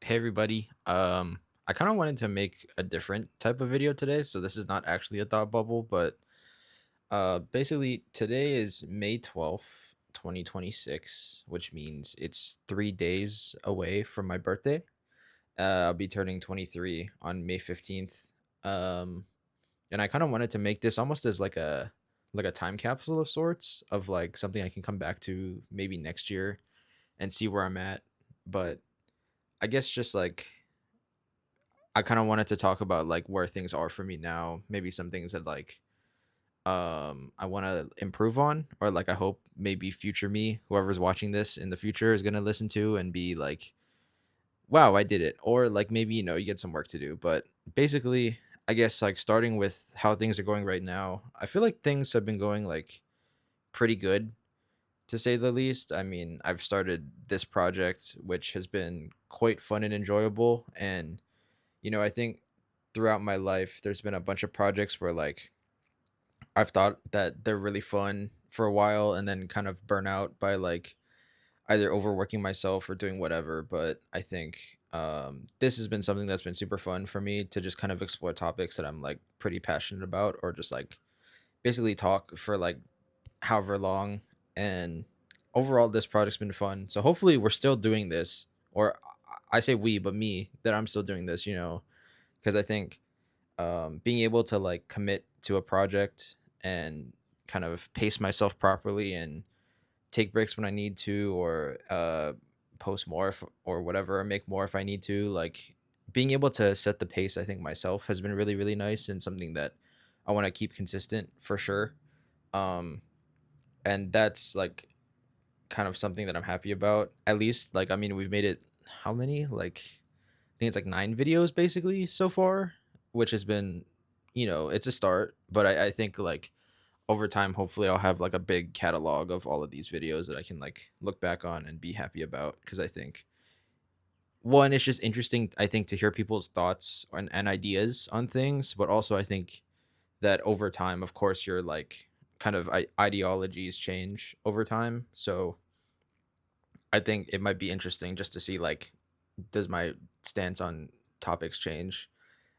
Hey everybody. I kind of wanted to make a different type of video today, so this is not actually a thought bubble, but basically today is May 12th, 2026, which means it's 3 days away from my birthday. I'll be turning 23 on May 15th. Um and I kind of wanted to make this almost as like a time capsule of sorts of like something I can come back to maybe next year and see where I'm at. But I guess just like I kind of wanted to talk about like where things are for me now, maybe some things that like I want to improve on, or like I hope maybe future me, whoever's watching this in the future, is going to listen to and be like, wow, I did it, or like maybe you get some work to do. But basically, I guess like starting with how things are going right now, I feel like things have been going like pretty good, to say the least. I mean, I've started this project which has been quite fun and enjoyable, and I think throughout my life, there's been a bunch of projects where like I've thought that they're really fun for a while and then kind of burn out by like either overworking myself or doing whatever. But I think this has been something that's been super fun for me to just kind of explore topics that I'm like pretty passionate about, or just like basically talk for like however long. And overall, this project's been fun. So hopefully, we're still doing this, or I say we, but me, that I'm still doing this, because I think being able to like commit to a project and kind of pace myself properly and take breaks when I need to, or post more or whatever, or make more if I need to. Like being able to set the pace, I think myself has been really, really nice and something that I want to keep consistent for sure. Um, and that's like kind of something that I'm happy about. At least, like, I mean, we've made it how many? Like, I think it's like 9 videos basically so far, which has been, it's a start. But I think like over time, hopefully, I'll have like a big catalog of all of these videos that I can like look back on and be happy about. Because I think one, it's just interesting, I think, to hear people's thoughts and ideas on things. But also, I think that over time, of course, your like kind of ideologies change over time. So I think it might be interesting just to see like, does my stance on topics change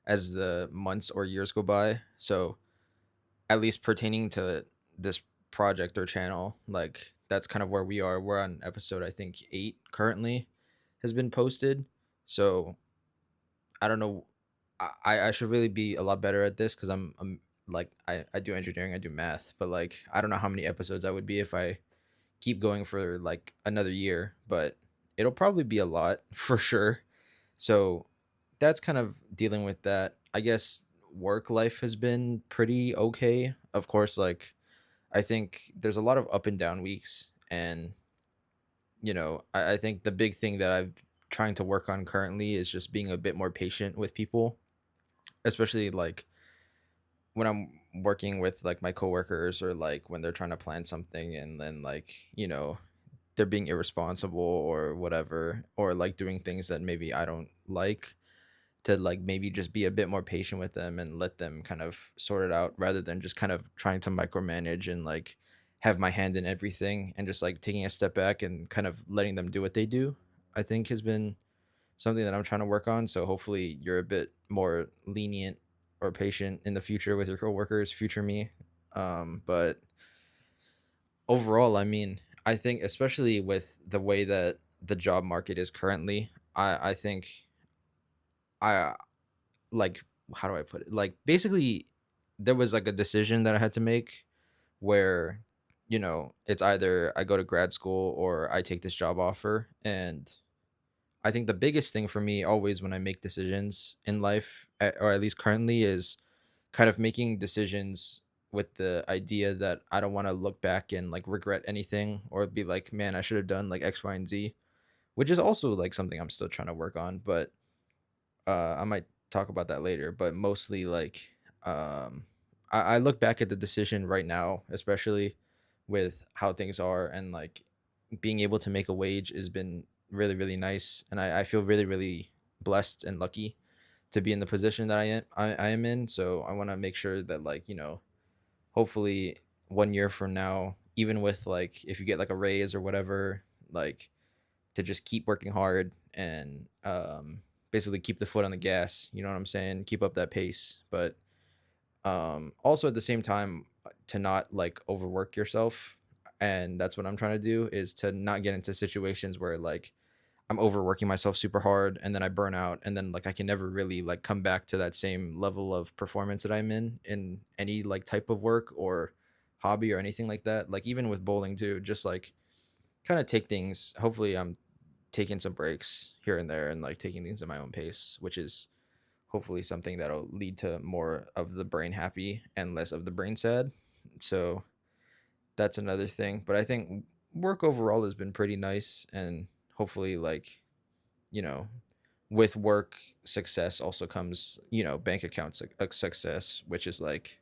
as the months or years go by? So at least pertaining to this project or channel, like that's kind of where we are. We're on episode, I think, 8 currently has been posted. So I don't know. I should really be a lot better at this because I'm like I do engineering, I do math, but like I don't know how many episodes I would be if I keep going for like another year, but it'll probably be a lot for sure. So that's kind of dealing with that. I guess work life has been pretty okay. Of course, like I think there's a lot of up and down weeks, and I think the big thing that I'm trying to work on currently is just being a bit more patient with people, especially like when I'm working with like my coworkers, or like when they're trying to plan something and then like, they're being irresponsible or whatever, or like doing things that maybe I don't like, to like maybe just be a bit more patient with them and let them kind of sort it out, rather than just kind of trying to micromanage and like have my hand in everything, and just like taking a step back and kind of letting them do what they do, I think has been something that I'm trying to work on. So hopefully you're a bit more lenient or patient in the future with your coworkers, future me. But overall, I mean, I think especially with the way that the job market is currently, I think I like, how do I put it? Like basically there was like a decision that I had to make where, it's either I go to grad school or I take this job offer. And I think the biggest thing for me always when I make decisions in life, or at least currently, is kind of making decisions with the idea that I don't want to look back and like regret anything, or be like, man, I should have done like X, Y, and Z, which is also like something I'm still trying to work on. But I might talk about that later. But mostly like, I look back at the decision right now, especially with how things are, and like being able to make a wage has been really, really nice. And I feel really, really blessed and lucky to be in the position that I am in. So I want to make sure that like, hopefully 1 year from now, even with like if you get like a raise or whatever, like to just keep working hard and basically keep the foot on the gas. You know what I'm saying? Keep up that pace, but also at the same time to not like overwork yourself. And that's what I'm trying to do, is to not get into situations where like I'm overworking myself super hard and then I burn out, and then like I can never really like come back to that same level of performance that I'm in any like type of work or hobby or anything like that. Like even with bowling too, just like kind of take things. Hopefully I'm taking some breaks here and there and like taking things at my own pace, which is hopefully something that'll lead to more of the brain happy and less of the brain sad. So that's another thing. But I think work overall has been pretty nice, and hopefully like, you know, with work success also comes, bank account success, which is like,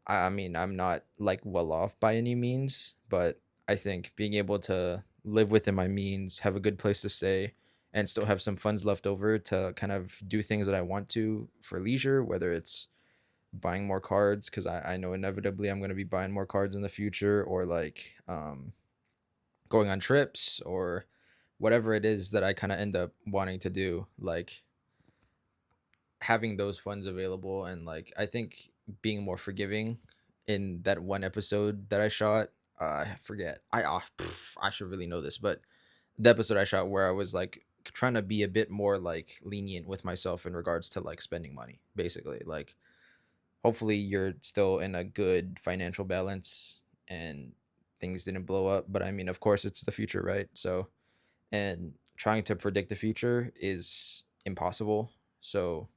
I mean, I'm not like well off by any means, but I think being able to live within my means, have a good place to stay, and still have some funds left over to kind of do things that I want to for leisure, whether it's buying more cards, because I know inevitably I'm going to be buying more cards in the future, or like going on trips, or whatever it is that I kind of end up wanting to do. Like having those funds available, and like I think being more forgiving. In that one episode that I shot, I forget, I should really know this, but the episode I shot where I was like trying to be a bit more like lenient with myself in regards to like spending money, basically. Like hopefully you're still in a good financial balance and things didn't blow up, but I mean, of course it's the future, right? So, and trying to predict the future is impossible. So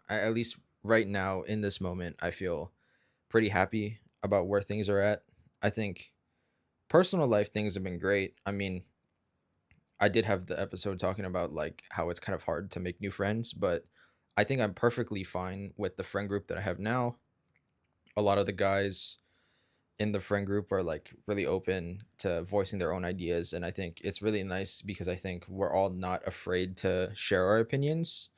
at least right now in this moment, I feel pretty happy about where things are at. I think personal life things have been great. I mean, I did have the episode talking about like how it's kind of hard to make new friends, but I think I'm perfectly fine with the friend group that I have now. A lot of the guys in the friend group are like really open to voicing their own ideas, and I think it's really nice because I think we're all not afraid to share our opinions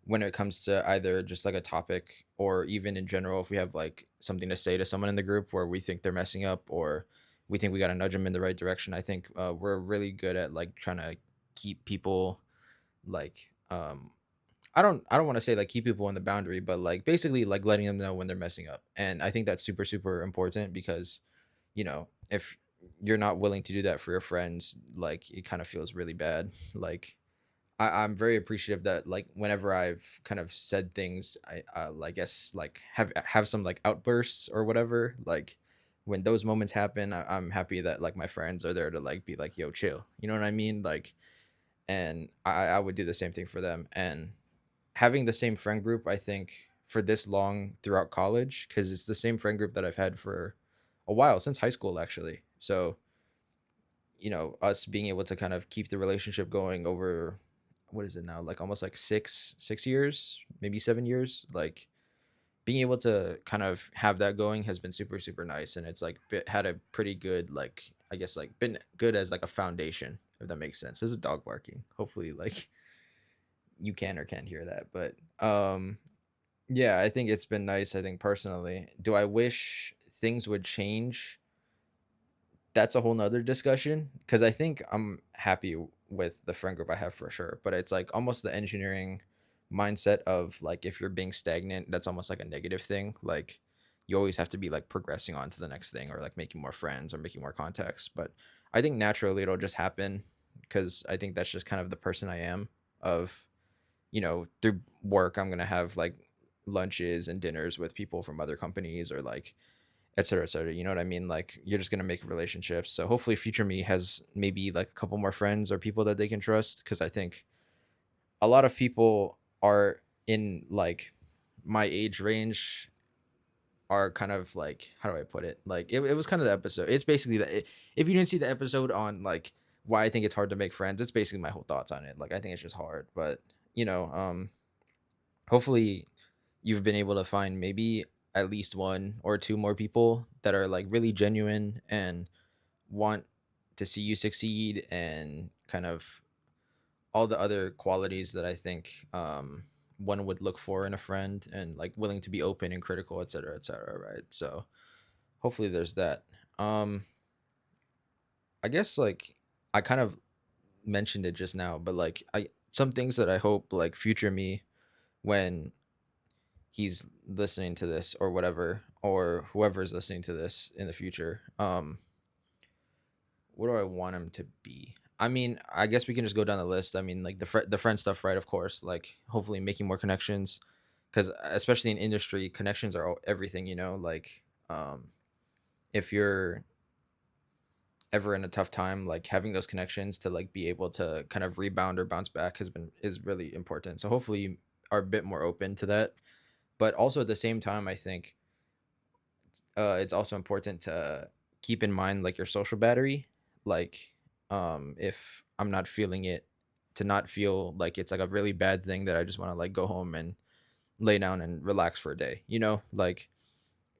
when it comes to either just like a topic, or even in general if we have like something to say to someone in the group where we think they're messing up, or we think we got to nudge them in the right direction. I think we're really good at like trying to keep people like I don't want to say like keep people on the boundary, but like basically like letting them know when they're messing up. And I think that's super super important because if you're not willing to do that for your friends, like it kind of feels really bad. Like I'm very appreciative that like whenever I've kind of said things, I guess like have some like outbursts or whatever. Like when those moments happen, I'm happy that like my friends are there to like be like, yo, chill. You know what I mean? Like, and I would do the same thing for them. And having the same friend group, I think for this long throughout college, because it's the same friend group that I've had for a while, since high school actually. So us being able to kind of keep the relationship going over, what is it now, like almost like 6 years, maybe 7 years, like being able to kind of have that going has been super super nice, and it's like had a pretty good, like I guess like been good as like a foundation, if that makes sense. There's a dog barking, hopefully like you can or can't hear that, but yeah, I think it's been nice. I think personally, do I wish things would change? That's a whole nother discussion, because I think I'm happy with the friend group I have for sure. But it's like almost the engineering mindset of like if you're being stagnant, that's almost like a negative thing. Like you always have to be like progressing on to the next thing, or like making more friends or making more contacts. But I think naturally it'll just happen, because I think that's just kind of the person I am. Of through work, I'm gonna have like lunches and dinners with people from other companies, or like et cetera, et cetera. You know what I mean? Like you're just gonna make relationships. So hopefully, future me has maybe like a couple more friends or people that they can trust. Because I think a lot of people are in like my age range are kind of like, how do I put it? Like it was kind of the episode. It's basically that if you didn't see the episode on like why I think it's hard to make friends, it's basically my whole thoughts on it. Like I think it's just hard, but you know, um, hopefully you've been able to find maybe at least one or two more people that are like really genuine and want to see you succeed, and kind of all the other qualities that I think one would look for in a friend, and like willing to be open and critical, et cetera, right? So hopefully there's that. um I guess like I kind of mentioned it just now, but like I some things that I hope like future me, when he's listening to this or whatever, or whoever's listening to this in the future, what do I want him to be? I mean, I guess we can just go down the list. I mean, like the friend stuff, right? Of course, like hopefully making more connections, because especially in industry, connections are everything. Like if you're ever in a tough time, like having those connections to like be able to kind of rebound or bounce back is really important. So hopefully you are a bit more open to that. But also at the same time, I think it's also important to keep in mind like your social battery. Like if I'm not feeling it, to not feel like it's like a really bad thing that I just want to like go home and lay down and relax for a day. Like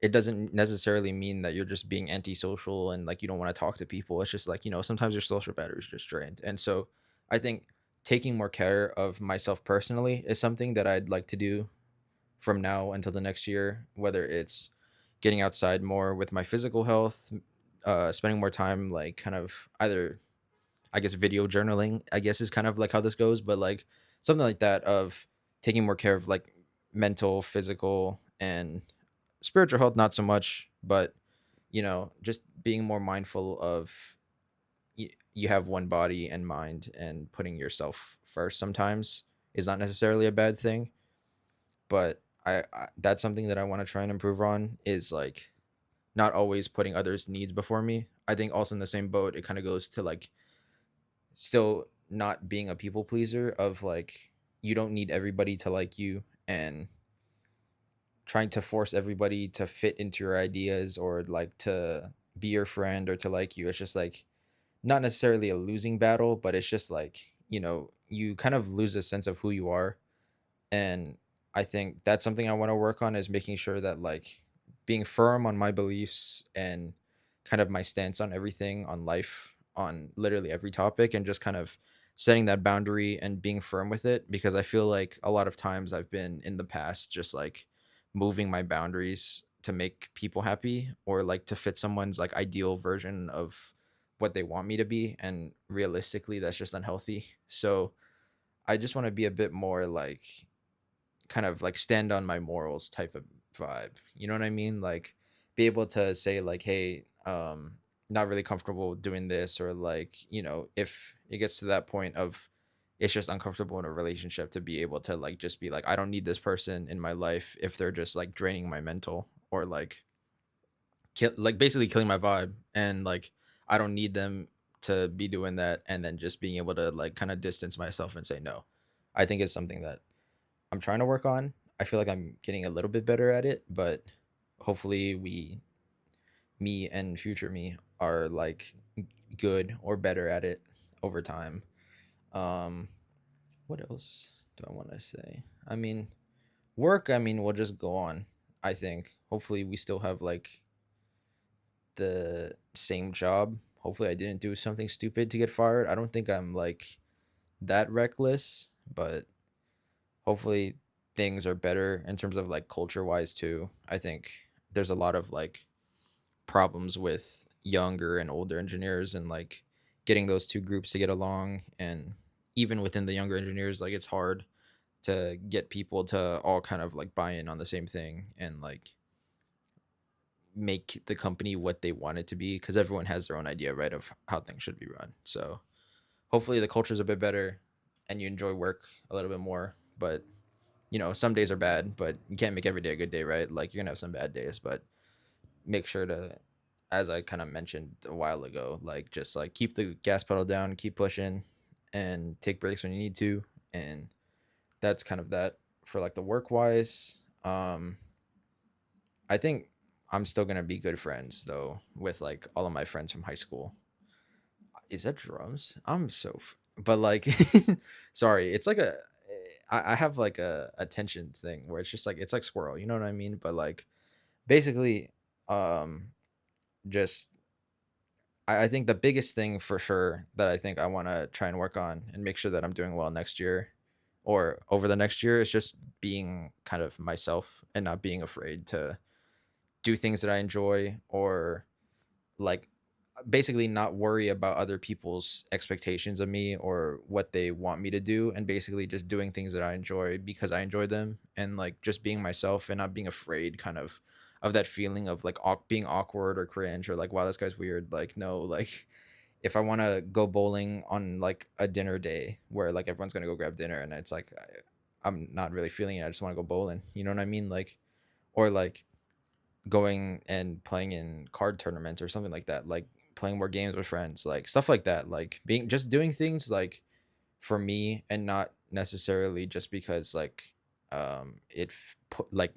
it doesn't necessarily mean that you're just being antisocial and like you don't want to talk to people. It's just like, sometimes your social battery is just drained. And so I think taking more care of myself personally is something that I'd like to do from now until the next year, whether it's getting outside more with my physical health, spending more time like kind of either, I guess, video journaling, I guess, is kind of like how this goes, but like something like that of taking more care of like mental, physical, and spiritual health, not so much, but just being more mindful of you have one body and mind, and putting yourself first sometimes is not necessarily a bad thing. But I that's something that I want to try and improve on, is like not always putting others' needs before me. I think also in the same boat, it kind of goes to like still not being a people pleaser of like you don't need everybody to like you, and trying to force everybody to fit into your ideas or like to be your friend or to like you. It's just like not necessarily a losing battle, but it's just like, you kind of lose a sense of who you are. And I think that's something I want to work on, is making sure that like being firm on my beliefs and kind of my stance on everything, on life, on literally every topic, and just kind of setting that boundary and being firm with it, because I feel like a lot of times I've been in the past just like moving my boundaries to make people happy, or like to fit someone's like ideal version of what they want me to be, and realistically that's just unhealthy. So I just want to be a bit more like kind of like stand on my morals type of vibe. You know what I mean? Like be able to say like, hey, not really comfortable doing this, or like, if it gets to that point of it's just uncomfortable in a relationship, to be able to like just be like, I don't need this person in my life if they're just like draining my mental, or like like basically killing my vibe, and like I don't need them to be doing that, and then just being able to like kind of distance myself and say no. I think it's something that I'm trying to work on. I feel like I'm getting a little bit better at it, but hopefully me and future me are like good or better at it over time. Um, what else do I want to say? I mean, work, I mean, we'll just go on. I think hopefully we still have like the same job. Hopefully I didn't do something stupid to get fired. I don't think I'm like that reckless, but hopefully things are better in terms of like culture wise too. I think there's a lot of like problems with younger and older engineers, and like getting those two groups to get along, and even within the younger engineers, like it's hard to get people to all kind of like buy in on the same thing, and like make the company what they want it to be, because everyone has their own idea, right, of how things should be run. So hopefully the culture's a bit better and you enjoy work a little bit more. But some days are bad, but you can't make every day a good day, right? Like you're gonna have some bad days, but make sure to, as I kind of mentioned a while ago, like just like keep the gas pedal down, keep pushing, and take breaks when you need to. And that's kind of that for like the work wise. I think I'm still gonna be good friends though with like all of my friends from high school. Is that drums? But like, sorry, it's like I have like a attention thing where it's just like it's like squirrel, you know what I mean? But like basically, um, just I think the biggest thing for sure that I think I want to try and work on and make sure that I'm doing well next year or over the next year is just being kind of myself and not being afraid to do things that I enjoy, or like basically not worry about other people's expectations of me or what they want me to do, and basically just doing things that I enjoy because I enjoy them, and like just being myself and not being afraid kind of that feeling of like being awkward or cringe or like, wow, this guy's weird. Like, no, like if I want to go bowling on like a dinner day where like everyone's going to go grab dinner and it's like I'm not really feeling it, I just want to go bowling, you know what I mean? Like, or like going and playing in card tournaments or something like that, like playing more games with friends, like stuff like that, like being just doing things like for me and not necessarily just because like like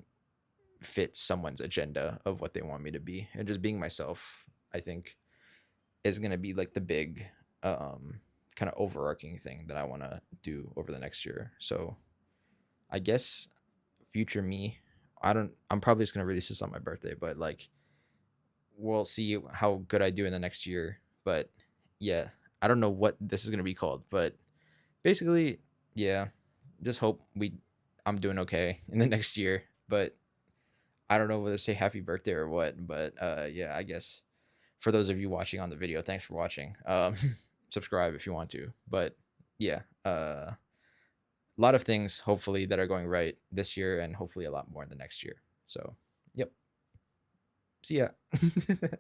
fits someone's agenda of what they want me to be, and just being myself, I think, is going to be like the big um kind of overarching thing that I want to do over the next year. So I guess future me, I'm probably just going to release this on my birthday, but like we'll see how good I do in the next year. But yeah, I don't know what this is gonna be called, but basically, yeah, just hope I'm doing okay in the next year. But I don't know whether to say happy birthday or what. But yeah, I guess for those of you watching on the video, thanks for watching. Subscribe if you want to. But yeah, a lot of things hopefully that are going right this year, and hopefully a lot more in the next year. So, yep. See ya.